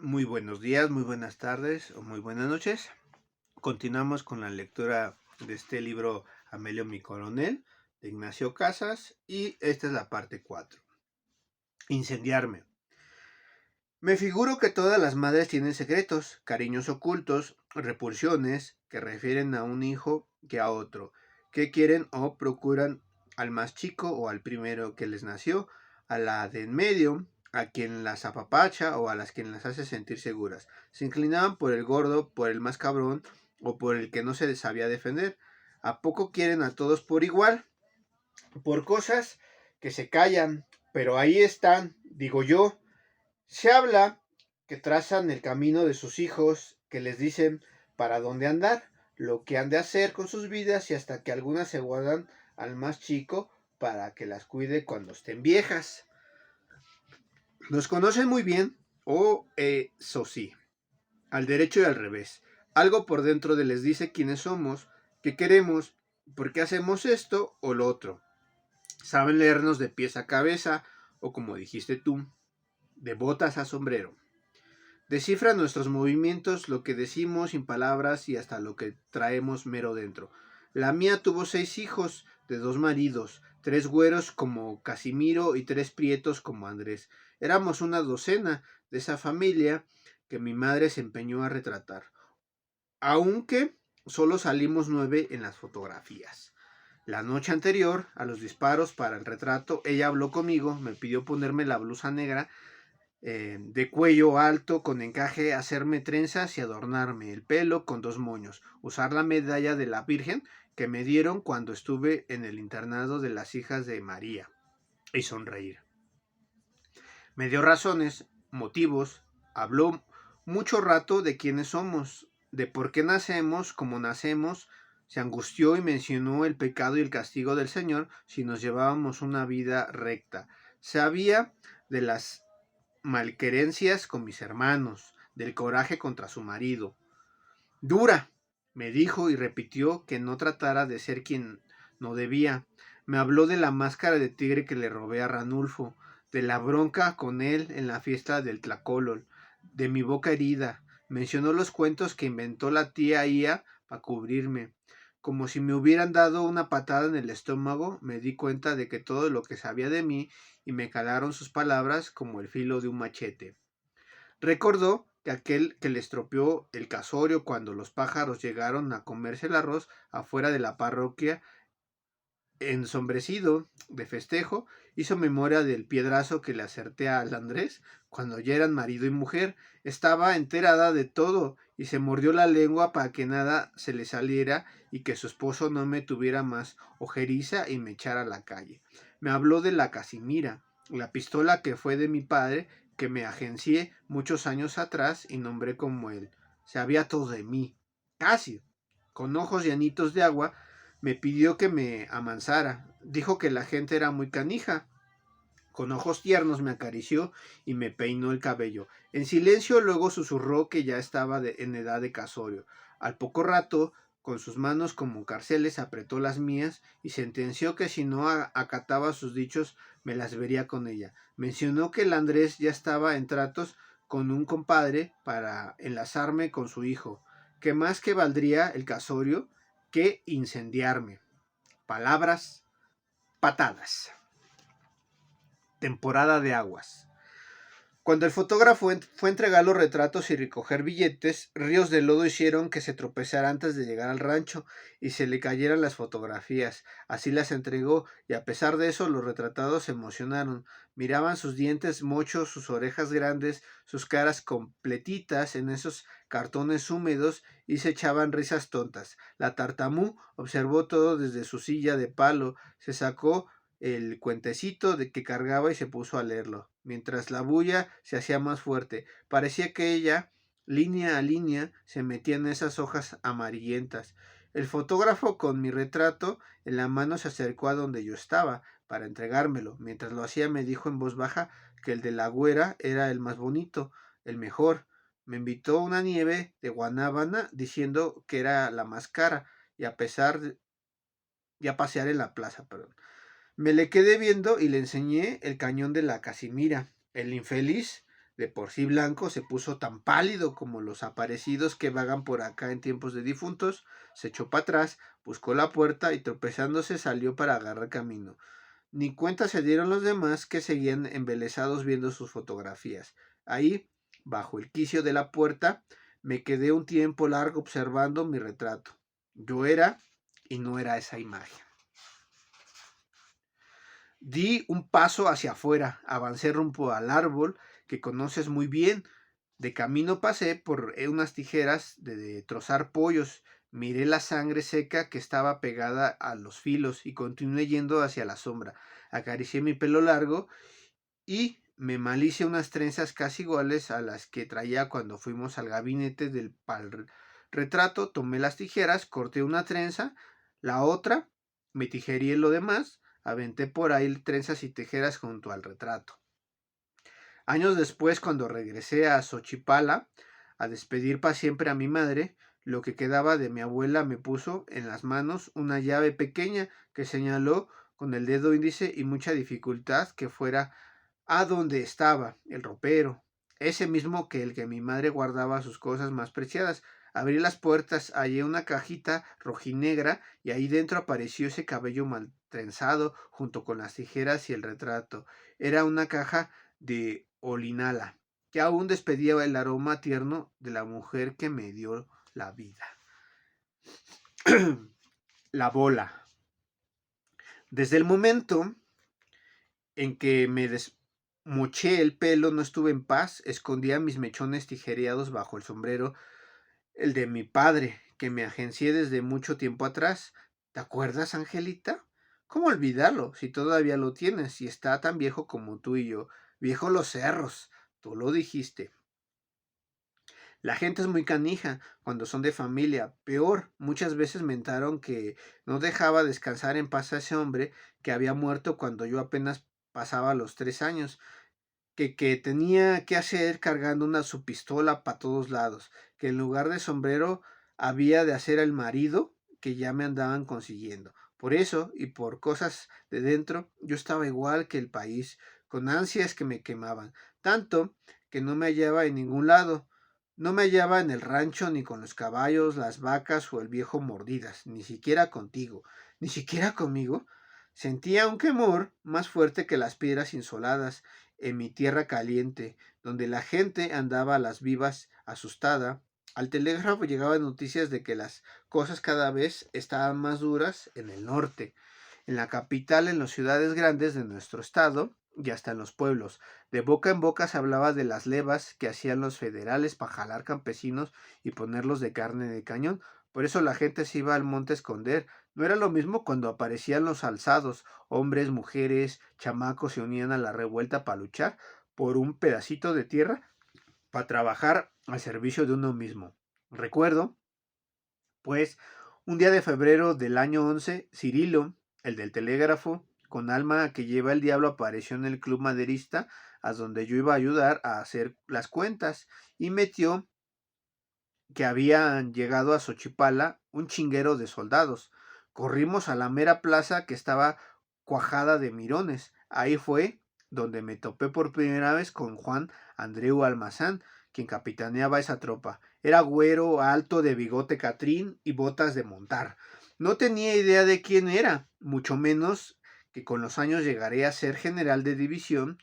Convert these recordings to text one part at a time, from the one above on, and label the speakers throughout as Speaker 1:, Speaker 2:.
Speaker 1: Muy buenos días, muy buenas tardes o muy buenas noches. Continuamos con la lectura de este libro Amelio mi coronel de Ignacio Casas y esta es la parte 4. Incendiarme. Me figuro que todas las madres tienen secretos, cariños ocultos, repulsiones que refieren a un hijo que a otro, que quieren o procuran al más chico o al primero que les nació, a la de en medio, a quien las apapacha o a las quien las hace sentir seguras. Se inclinaban por el gordo, por el más cabrón o por el que no se sabía defender. ¿A poco quieren a todos por igual? Por cosas que se callan, pero ahí están, digo yo. Se habla que trazan el camino de sus hijos, que les dicen para dónde andar, lo que han de hacer con sus vidas y hasta que algunas se guardan al más chico para que las cuide cuando estén viejas. Nos conocen muy bien, o eso sí, al derecho y al revés. Algo por dentro de les dice quiénes somos, qué queremos, por qué hacemos esto o lo otro. Saben leernos de pies a cabeza, o como dijiste tú, de botas a sombrero. Descifra nuestros movimientos, lo que decimos sin palabras y hasta lo que traemos mero dentro. La mía tuvo 6 hijos de 2 maridos, 3 güeros como Casimiro y 3 prietos como Andrés. Éramos una docena de esa familia que mi madre se empeñó a retratar, aunque solo salimos 9 en las fotografías. La noche anterior a los disparos para el retrato, ella habló conmigo, me pidió ponerme la blusa negra de cuello alto con encaje, hacerme trenzas y adornarme el pelo con 2 moños, usar la medalla de la Virgen que me dieron cuando estuve en el internado de las hijas de María y sonreír. Me dio razones, motivos, habló mucho rato de quiénes somos, de por qué nacemos como nacemos, se angustió y mencionó el pecado y el castigo del Señor si nos llevábamos una vida recta. Sabía de las malquerencias con mis hermanos, del coraje contra su marido. Dura, me dijo y repitió que no tratara de ser quien no debía. Me habló de la máscara de tigre que le robé a Ranulfo, de la bronca con él en la fiesta del Tlacolol, de mi boca herida. Mencionó los cuentos que inventó la tía Ia para cubrirme. Como si me hubieran dado una patada en el estómago, me di cuenta de que todo lo que sabía de mí y me calaron sus palabras como el filo de un machete. Recordó que aquel que le estropeó el casorio cuando los pájaros llegaron a comerse el arroz afuera de la parroquia, ensombrecido de festejo, hizo memoria del piedrazo que le acerté al Andrés cuando ya eran marido y mujer. Estaba enterada de todo y se mordió la lengua para que nada se le saliera y que su esposo no me tuviera más ojeriza y me echara a la calle. Me habló de la Casimira, la pistola que fue de mi padre, que me agencié muchos años atrás y nombré como él. Sabía todo de mí, casi, con ojos llenitos de agua. Me pidió que me amansara. Dijo que la gente era muy canija. Con ojos tiernos me acarició y me peinó el cabello. En silencio luego susurró que ya estaba en edad de casorio. Al poco rato, con sus manos como carceles, apretó las mías y sentenció que si no acataba sus dichos, me las vería con ella. Mencionó que el Andrés ya estaba en tratos con un compadre para enlazarme con su hijo, que más que valdría el casorio que incendiarme. Palabras, patadas. Temporada de aguas. Cuando el fotógrafo fue a entregar los retratos y recoger billetes, ríos de lodo hicieron que se tropezara antes de llegar al rancho y se le cayeran las fotografías. Así las entregó y a pesar de eso los retratados se emocionaron. Miraban sus dientes mochos, sus orejas grandes, sus caras completitas en esos cartones húmedos y se echaban risas tontas. La tartamú observó todo desde su silla de palo, se sacó el cuentecito de que cargaba y se puso a leerlo, mientras la bulla se hacía más fuerte. Parecía que ella, línea a línea, se metía en esas hojas amarillentas. El fotógrafo con mi retrato en la mano se acercó a donde yo estaba para entregármelo. Mientras lo hacía me dijo en voz baja que el de la güera era el más bonito, el mejor. Me invitó a una nieve de guanábana diciendo que era la más cara y a pasear en la plaza, perdón. Me le quedé viendo y le enseñé el cañón de la Casimira. El infeliz de por sí blanco, se puso tan pálido como los aparecidos que vagan por acá en tiempos de difuntos, se echó para atrás, buscó la puerta y tropezándose salió para agarrar camino. Ni cuenta se dieron los demás que seguían embelesados viendo sus fotografías. Ahí, bajo el quicio de la puerta, me quedé un tiempo largo observando mi retrato. Yo era y no era esa imagen. Di un paso hacia afuera, avancé rumbo al árbol que conoces muy bien. De camino pasé por unas tijeras de trozar pollos, miré la sangre seca que estaba pegada a los filos y continué yendo hacia la sombra. Acaricié mi pelo largo y me malice unas trenzas casi iguales a las que traía cuando fuimos al gabinete del retrato. Tomé las tijeras, corté una trenza, la otra, me tijerí lo demás, aventé por ahí trenzas y tijeras junto al retrato. Años después, cuando regresé a Xochipala a despedir para siempre a mi madre, lo que quedaba de mi abuela me puso en las manos una llave pequeña que señaló con el dedo índice y mucha dificultad que fuera a donde estaba el ropero, ese mismo que el que mi madre guardaba sus cosas más preciadas. Abrí las puertas, hallé una cajita rojinegra y ahí dentro apareció ese cabello mal trenzado junto con las tijeras y el retrato. Era una caja de olinala que aún despedía el aroma tierno de la mujer que me dio la vida. La bola. Desde el momento en que me moché el pelo, no estuve en paz, escondía mis mechones tijereados bajo el sombrero, el de mi padre, que me agencié desde mucho tiempo atrás. ¿Te acuerdas, Angelita? ¿Cómo olvidarlo, si todavía lo tienes, y está tan viejo como tú y yo? Viejo los cerros, tú lo dijiste. La gente es muy canija cuando son de familia. Peor, muchas veces mentaron que no dejaba descansar en paz a ese hombre que había muerto cuando yo apenas pasaba los 3 años, que tenía que hacer cargando su pistola para todos lados, que en lugar de sombrero había de hacer el marido que ya me andaban consiguiendo. Por eso y por cosas de dentro, yo estaba igual que el país, con ansias que me quemaban, tanto que no me hallaba en ningún lado. No me hallaba en el rancho ni con los caballos, las vacas o el viejo mordidas, ni siquiera contigo, ni siquiera conmigo. Sentía un quemor más fuerte que las piedras insoladas en mi tierra caliente, donde la gente andaba a las vivas, asustada. Al telégrafo llegaban noticias de que las cosas cada vez estaban más duras en el norte, en la capital, en las ciudades grandes de nuestro estado y hasta en los pueblos. De boca en boca se hablaba de las levas que hacían los federales para jalar campesinos y ponerlos de carne de cañón. Por eso la gente se iba al monte a esconder. No era lo mismo cuando aparecían los alzados. Hombres, mujeres, chamacos se unían a la revuelta para luchar por un pedacito de tierra, para trabajar al servicio de uno mismo. Recuerdo, pues, un día de febrero del año 11, Cirilo, el del telégrafo, con alma que lleva el diablo, apareció en el club maderista, a donde yo iba a ayudar a hacer las cuentas, y metió que habían llegado a Xochipala un chinguero de soldados. Corrimos a la mera plaza que estaba cuajada de mirones. Ahí fue donde me topé por primera vez con Juan Andreu Almazán, quien capitaneaba esa tropa. Era güero, alto, de bigote catrín y botas de montar. No tenía idea de quién era, mucho menos que con los años llegaré a ser general de división,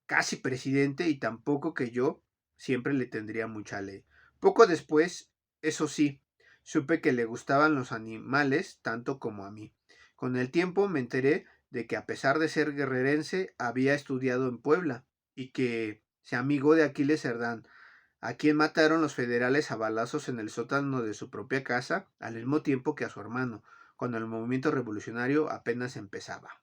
Speaker 1: casi presidente, y tampoco que yo siempre le tendría mucha ley. Poco después, eso sí, supe que le gustaban los animales tanto como a mí. Con el tiempo me enteré de que a pesar de ser guerrerense había estudiado en Puebla y que se amigó de Aquiles Cerdán, a quien mataron los federales a balazos en el sótano de su propia casa al mismo tiempo que a su hermano, cuando el movimiento revolucionario apenas empezaba.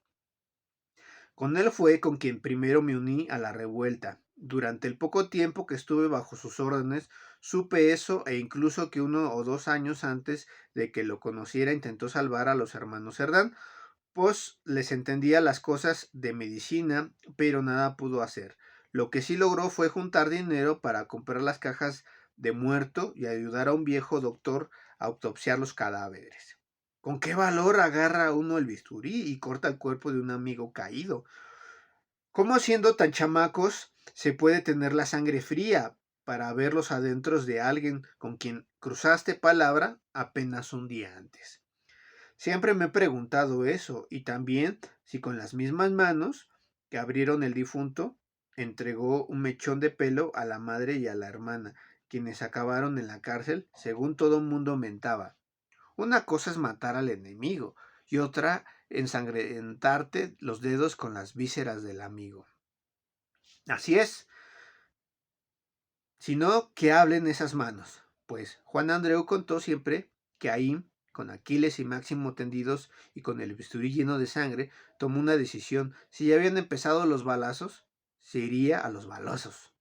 Speaker 1: Con él fue con quien primero me uní a la revuelta. Durante el poco tiempo que estuve bajo sus órdenes, supe eso e incluso que 1 o 2 años antes de que lo conociera intentó salvar a los hermanos Cerdán, pues les entendía las cosas de medicina, pero nada pudo hacer. Lo que sí logró fue juntar dinero para comprar las cajas de muerto y ayudar a un viejo doctor a autopsiar los cadáveres. ¿Con qué valor agarra uno el bisturí y corta el cuerpo de un amigo caído? ¿Cómo siendo tan chamacos se puede tener la sangre fría para ver los adentros de alguien con quien cruzaste palabra apenas un día antes? Siempre me he preguntado eso y también si con las mismas manos que abrieron el difunto entregó un mechón de pelo a la madre y a la hermana, quienes acabaron en la cárcel, según todo el mundo mentaba. Una cosa es matar al enemigo y otra ensangrentarte los dedos con las vísceras del amigo. Así es, sino que hablen esas manos. Pues Juan Andreu contó siempre que ahí, con Aquiles y Máximo tendidos y con el bisturí lleno de sangre, tomó una decisión. Si ya habían empezado los balazos, se iría a los balazos.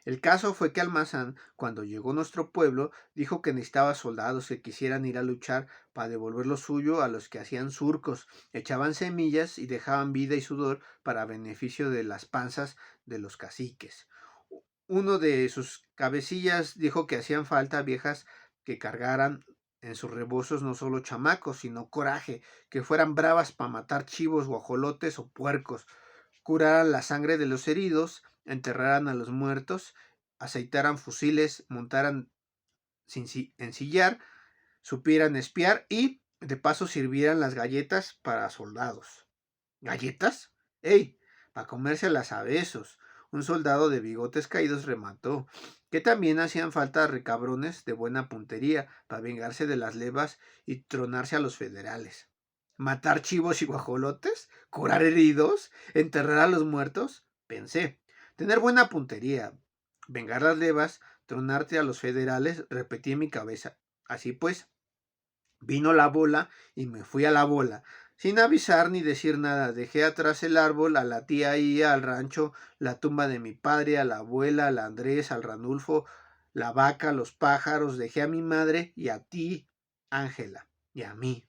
Speaker 1: El caso fue que Almazán, cuando llegó a nuestro pueblo, dijo que necesitaba soldados que quisieran ir a luchar para devolver lo suyo a los que hacían surcos, echaban semillas y dejaban vida y sudor para beneficio de las panzas de los caciques. Uno de sus cabecillas dijo que hacían falta viejas que cargaran en sus rebozos no solo chamacos, sino coraje, que fueran bravas para matar chivos, guajolotes o puercos, curaran la sangre de los heridos, enterraran a los muertos, aceitaran fusiles, montaran sin ensillar, supieran espiar y de paso sirvieran las galletas para soldados. ¿Galletas? ¡Ey! Para comérselas a besos. Un soldado de bigotes caídos remató, que también hacían falta recabrones de buena puntería para vengarse de las levas y tronarse a los federales. ¿Matar chivos y guajolotes? ¿Curar heridos? ¿Enterrar a los muertos? Pensé. Tener buena puntería, vengar las levas, tronarte a los federales, repetí en mi cabeza. Así pues, vino la bola y me fui a la bola. Sin avisar ni decir nada, dejé atrás el árbol, a la tía Ia, al rancho, la tumba de mi padre, a la abuela, al Andrés, al Ranulfo, la vaca, los pájaros, dejé a mi madre y a ti, Ángela, y a mí.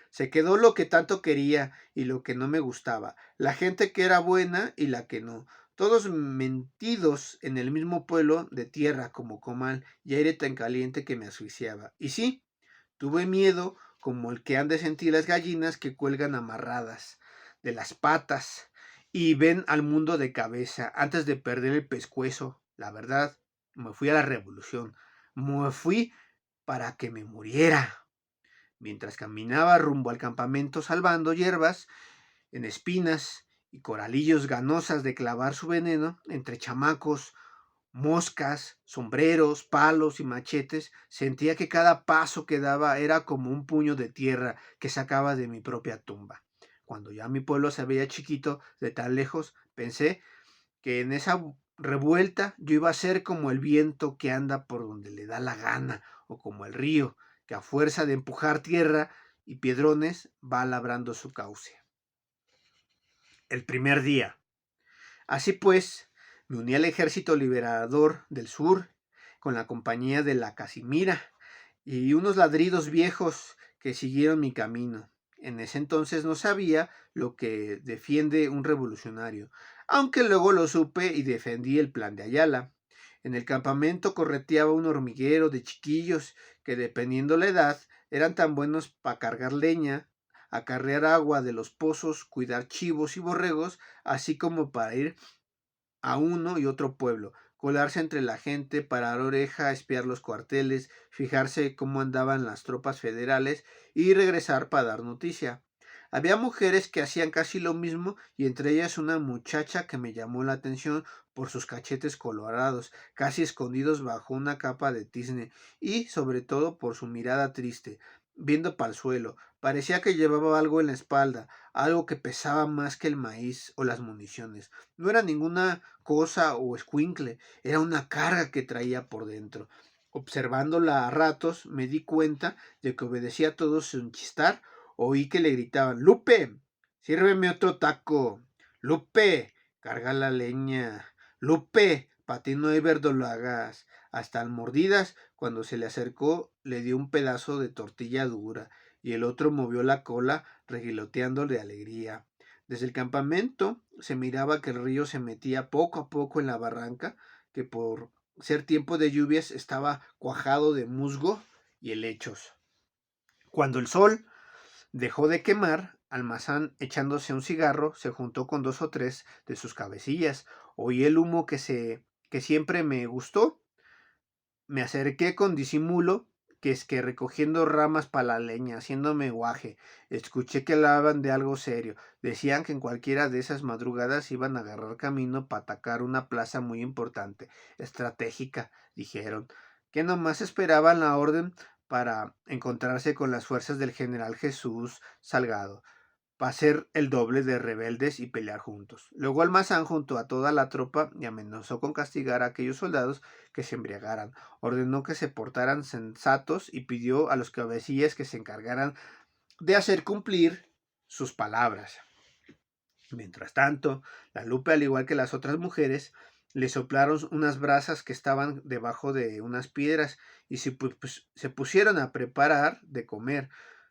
Speaker 1: Se quedó lo que tanto quería y lo que no me gustaba, la gente que era buena y la que no, todos mentidos en el mismo pueblo de tierra como comal y aire tan caliente que me asfixiaba. Y sí, tuve miedo como el que han de sentir las gallinas que cuelgan amarradas de las patas y ven al mundo de cabeza antes de perder el pescuezo. La verdad, me fui a la revolución, me fui para que me muriera. Mientras caminaba rumbo al campamento salvando hierbas en espinas y coralillos ganosas de clavar su veneno entre chamacos, moscas, sombreros, palos y machetes, sentía que cada paso que daba era como un puño de tierra que sacaba de mi propia tumba. Cuando ya mi pueblo se veía chiquito de tan lejos, pensé que en esa revuelta yo iba a ser como el viento que anda por donde le da la gana, o como el río, que a fuerza de empujar tierra y piedrones va labrando su cauce. El primer día. Así pues, me uní al ejército liberador del sur con la compañía de la Casimira y unos ladridos viejos que siguieron mi camino. En ese entonces no sabía lo que defiende un revolucionario, aunque luego lo supe y defendí el plan de Ayala. En el campamento correteaba un hormiguero de chiquillos que, dependiendo la edad, eran tan buenos para cargar leña, acarrear agua de los pozos, cuidar chivos y borregos, así como para ir a uno y otro pueblo, colarse entre la gente, parar oreja, espiar los cuarteles, fijarse cómo andaban las tropas federales y regresar para dar noticia. Había mujeres que hacían casi lo mismo y entre ellas una muchacha que me llamó la atención por sus cachetes colorados, casi escondidos bajo una capa de tizne, y sobre todo por su mirada triste, viendo para el suelo. Parecía que llevaba algo en la espalda, algo que pesaba más que el maíz o las municiones. No era ninguna cosa o escuincle, era una carga que traía por dentro. Observándola a ratos, me di cuenta de que obedecía a todos sin chistar. Oí que le gritaban: ¡Lupe! ¡Sírveme otro taco! ¡Lupe! ¡Carga la leña! ¡Lupe! Pa' ti no hay verdolagas. Hasta al mordidas, cuando se le acercó, le dio un pedazo de tortilla dura, y el otro movió la cola, reguiloteando de alegría. Desde el campamento se miraba que el río se metía poco a poco en la barranca, que por ser tiempo de lluvias estaba cuajado de musgo y helechos. Cuando el sol dejó de quemar, almazán echándose un cigarro, se juntó con 2 o 3 de sus cabecillas. Oí el humo que siempre me gustó. Me acerqué con disimulo, que es que recogiendo ramas para la leña, haciéndome guaje. Escuché que hablaban de algo serio. Decían que en cualquiera de esas madrugadas iban a agarrar camino para atacar una plaza muy importante, estratégica, dijeron, que nomás esperaban la orden para encontrarse con las fuerzas del general Jesús Salgado para ser el doble de rebeldes y pelear juntos. Luego Almazán juntó a toda la tropa y amenazó con castigar a aquellos soldados que se embriagaran. Ordenó que se portaran sensatos y pidió a los cabecillas que se encargaran de hacer cumplir sus palabras. Mientras tanto, la Lupe, al igual que las otras mujeres, le soplaron unas brasas que estaban debajo de unas piedras y se pusieron a preparar de comer.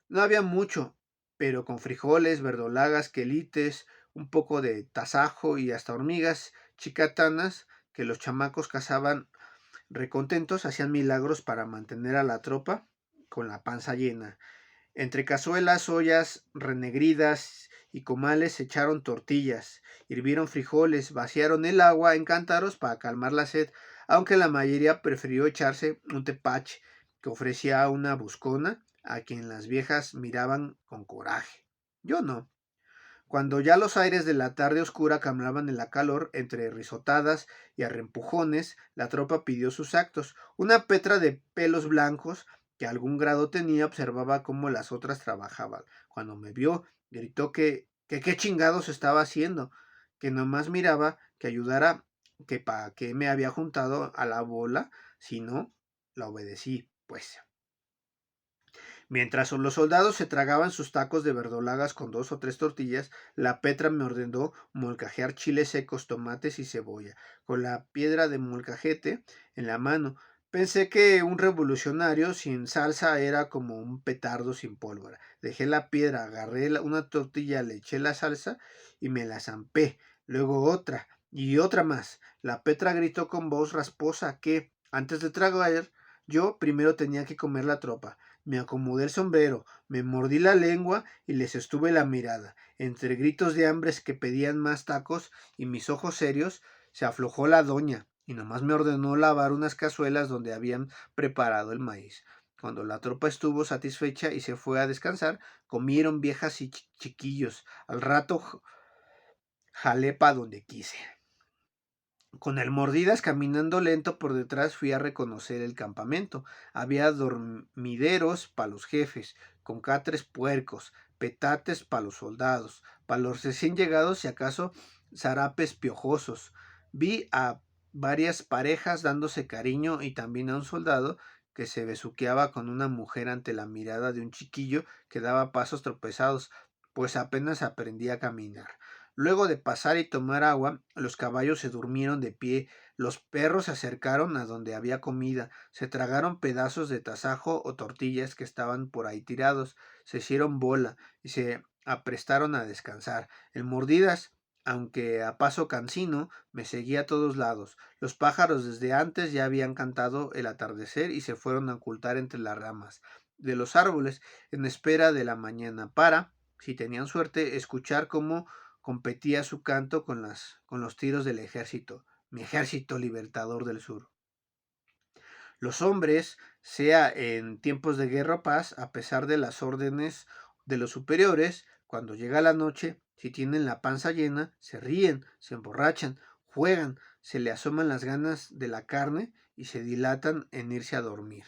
Speaker 1: No había mucho, pero con frijoles, verdolagas, quelites, un poco de tasajo y hasta hormigas chicatanas que los chamacos cazaban recontentos, hacían milagros para mantener a la tropa con la panza llena. Entre cazuelas, ollas renegridas y comales se echaron tortillas, hirvieron frijoles, vaciaron el agua en cántaros para calmar la sed, aunque la mayoría prefirió echarse un tepache que ofrecía una buscona a quien las viejas miraban con coraje. Yo no. Cuando ya los aires de la tarde oscura cambiaban en la calor, entre risotadas y arrempujones, la tropa pidió sus actos. Una Petra de pelos blancos, que algún grado tenía, observaba cómo las otras trabajaban. Cuando me vio, gritó que qué chingados estaba haciendo, que nomás miraba, que ayudara, que para qué me había juntado a la bola, si no, la obedecí, pues. Mientras los soldados se tragaban sus tacos de verdolagas con 2 o 3 tortillas, la Petra me ordenó molcajear chiles secos, tomates y cebolla, con la piedra de molcajete en la mano. Pensé que un revolucionario sin salsa era como un petardo sin pólvora. Dejé la piedra, agarré una tortilla, le eché la salsa y me la zampé. Luego otra y otra más. La Petra gritó con voz rasposa que, antes de tragar, yo primero tenía que comer la tropa. Me acomodé el sombrero, me mordí la lengua y les estuve la mirada. Entre gritos de hambres que pedían más tacos y mis ojos serios, se aflojó la doña y nomás me ordenó lavar unas cazuelas donde habían preparado el maíz. Cuando la tropa estuvo satisfecha y se fue a descansar, comieron viejas y chiquillos. Al rato jalé pa' donde quise. Con el Mordidas caminando lento por detrás fui a reconocer el campamento. Había dormideros para los jefes, con catres puercos, petates para los soldados, para los recién llegados y acaso zarapes piojosos. Vi a varias parejas dándose cariño y también a un soldado que se besuqueaba con una mujer ante la mirada de un chiquillo que daba pasos tropezados, pues apenas aprendía a caminar. Luego de pasar y tomar agua, los caballos se durmieron de pie, los perros se acercaron a donde había comida, se tragaron pedazos de tasajo o tortillas que estaban por ahí tirados, se hicieron bola y se aprestaron a descansar. El Mordidas, aunque a paso cansino, me seguía a todos lados. Los pájaros desde antes ya habían cantado el atardecer y se fueron a ocultar entre las ramas de los árboles en espera de la mañana para, si tenían suerte, escuchar cómo competía su canto con los tiros del ejército, mi ejército libertador del sur. Los hombres, sea en tiempos de guerra o paz, a pesar de las órdenes de los superiores, cuando llega la noche, si tienen la panza llena, se ríen, se emborrachan, juegan, se le asoman las ganas de la carne y se dilatan en irse a dormir.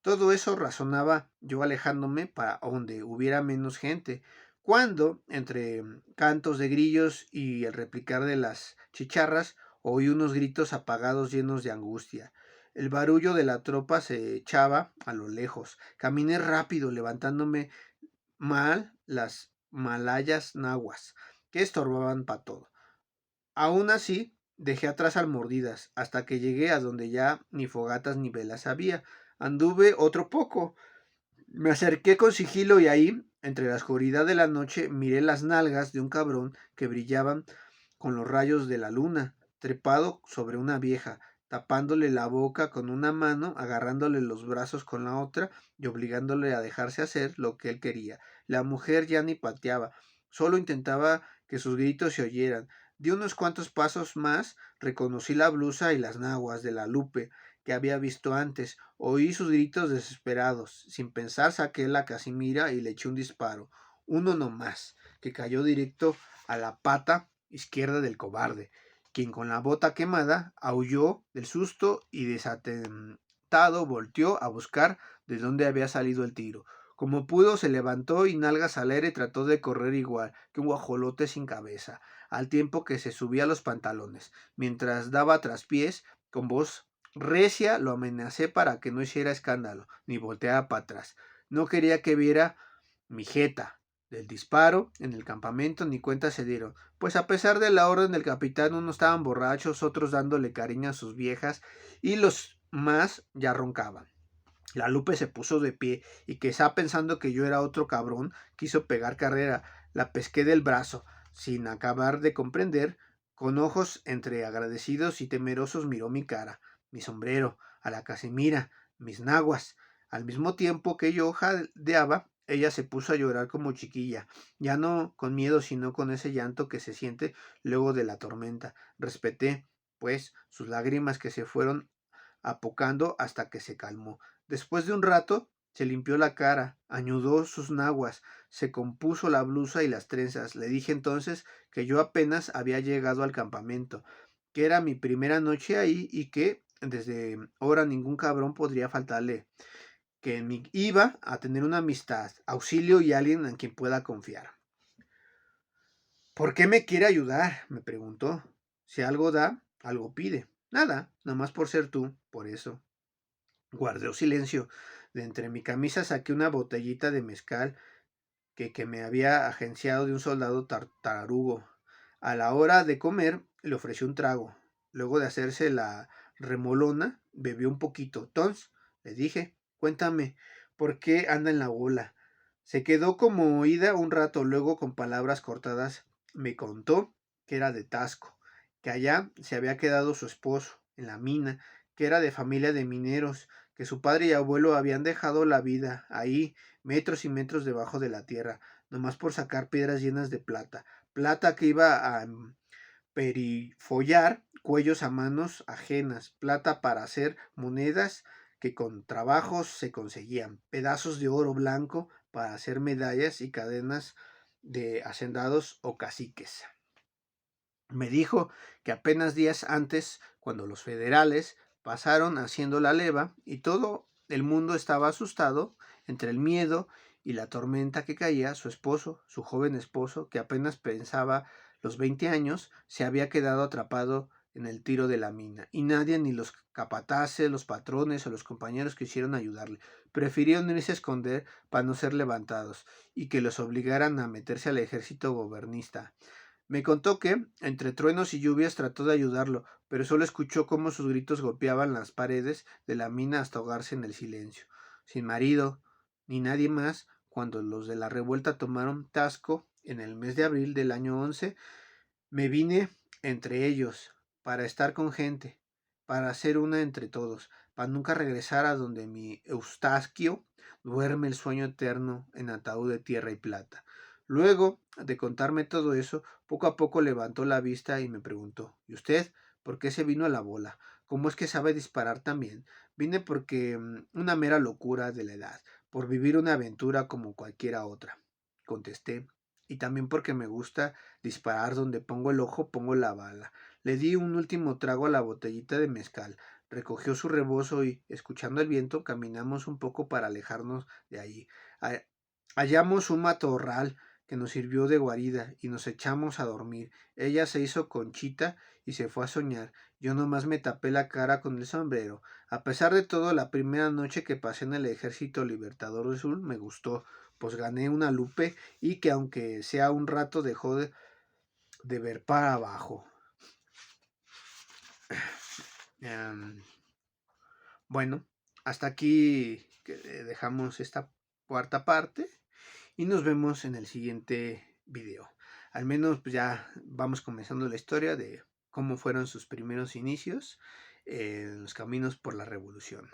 Speaker 1: Todo eso razonaba yo alejándome para donde hubiera menos gente, cuando, entre cantos de grillos y el replicar de las chicharras, oí unos gritos apagados llenos de angustia. El barullo de la tropa se echaba a lo lejos. Caminé rápido, levantándome mal las malayas nahuas, que estorbaban para todo. Aún así, dejé atrás al Mordidas, hasta que llegué a donde ya ni fogatas ni velas había. Anduve otro poco. Me acerqué con sigilo y ahí, entre la oscuridad de la noche, miré las nalgas de un cabrón que brillaban con los rayos de la luna, trepado sobre una vieja, tapándole la boca con una mano, agarrándole los brazos con la otra y obligándole a dejarse hacer lo que él quería. La mujer ya ni pateaba, solo intentaba que sus gritos se oyeran. Di unos cuantos pasos más, reconocí la blusa y las naguas de la Lupe que había visto antes. Oí sus gritos desesperados. Sin pensar saqué la Casimira y le eché un disparo. Uno no más, que cayó directo a la pata izquierda del cobarde, quien con la bota quemada aulló del susto y desatentado volteó a buscar de dónde había salido el tiro. Como pudo se levantó y nalgas al aire trató de correr igual que un guajolote sin cabeza, al tiempo que se subía los pantalones. Mientras daba traspiés, con voz recia lo amenacé para que no hiciera escándalo, ni volteara para atrás. No quería que viera mi jeta. Del disparo en el campamento ni cuenta se dieron, pues a pesar de la orden del capitán, unos estaban borrachos, otros dándole cariño a sus viejas, y los más ya roncaban. La Lupe se puso de pie y quizá pensando que yo era otro cabrón, quiso pegar carrera. La pesqué del brazo, sin acabar de comprender, con ojos entre agradecidos y temerosos miró mi cara, mi sombrero, a la Casimira, mis naguas. Al mismo tiempo que yo jadeaba, ella se puso a llorar como chiquilla, ya no con miedo, sino con ese llanto que se siente luego de la tormenta. Respeté, pues, sus lágrimas que se fueron apocando hasta que se calmó. Después de un rato, se limpió la cara, añudó sus naguas, se compuso la blusa y las trenzas. Le dije entonces que yo apenas había llegado al campamento, que era mi primera noche ahí y que desde ahora ningún cabrón podría faltarle, que en mí iba a tener una amistad, auxilio y alguien en quien pueda confiar. ¿Por qué me quiere ayudar? Me preguntó. Si algo da, algo pide. Nada, nomás por ser tú, por eso. Guardé silencio. De entre mi camisa saqué una botellita de mezcal que me había agenciado de un soldado tararugo. A la hora de comer le ofrecí un trago. Luego de hacerse la remolona, bebió un poquito. Tons, le dije, cuéntame, ¿por qué anda en la bola? Se quedó como oída un rato, luego con palabras cortadas me contó que era de Tasco, que allá se había quedado su esposo, en la mina, que era de familia de mineros, que su padre y abuelo habían dejado la vida ahí, metros y metros debajo de la tierra, nomás por sacar piedras llenas de plata, plata que iba a perifollar cuellos a manos ajenas, plata para hacer monedas que con trabajos se conseguían, pedazos de oro blanco para hacer medallas y cadenas de hacendados o caciques. Me dijo que apenas días antes, cuando los federales pasaron haciendo la leva y todo el mundo estaba asustado entre el miedo y la tormenta que caía, su esposo, su joven esposo, que apenas pensaba los 20 años, se había quedado atrapado en el tiro de la mina, y nadie, ni los capataces, los patrones o los compañeros quisieron ayudarle. Prefirieron irse a esconder para no ser levantados y que los obligaran a meterse al ejército gobernista. Me contó que, entre truenos y lluvias, trató de ayudarlo, pero solo escuchó cómo sus gritos golpeaban las paredes de la mina hasta ahogarse en el silencio. Sin marido, ni nadie más, cuando los de la revuelta tomaron Tasco en el mes de abril del año 11, me vine entre ellos, para estar con gente, para hacer una entre todos, para nunca regresar a donde mi Eustaquio duerme el sueño eterno en ataúd de tierra y plata. Luego de contarme todo eso, poco a poco levantó la vista y me preguntó, ¿y usted por qué se vino a la bola? ¿Cómo es que sabe disparar tan bien? Vine porque una mera locura de la edad, por vivir una aventura como cualquiera otra, contesté, y también porque me gusta disparar donde pongo el ojo, pongo la bala. Le di un último trago a la botellita de mezcal, recogió su rebozo y, escuchando el viento, caminamos un poco para alejarnos de allí. Hallamos un matorral que nos sirvió de guarida y nos echamos a dormir. Ella se hizo conchita y se fue a soñar. Yo nomás me tapé la cara con el sombrero. A pesar de todo, la primera noche que pasé en el Ejército Libertador del Sur me gustó, pues gané una Lupe y que aunque sea un rato dejó de ver para abajo. Bueno, hasta aquí dejamos esta cuarta parte y nos vemos en el siguiente video. Al menos pues ya vamos comenzando la historia de cómo fueron sus primeros inicios en los caminos por la revolución.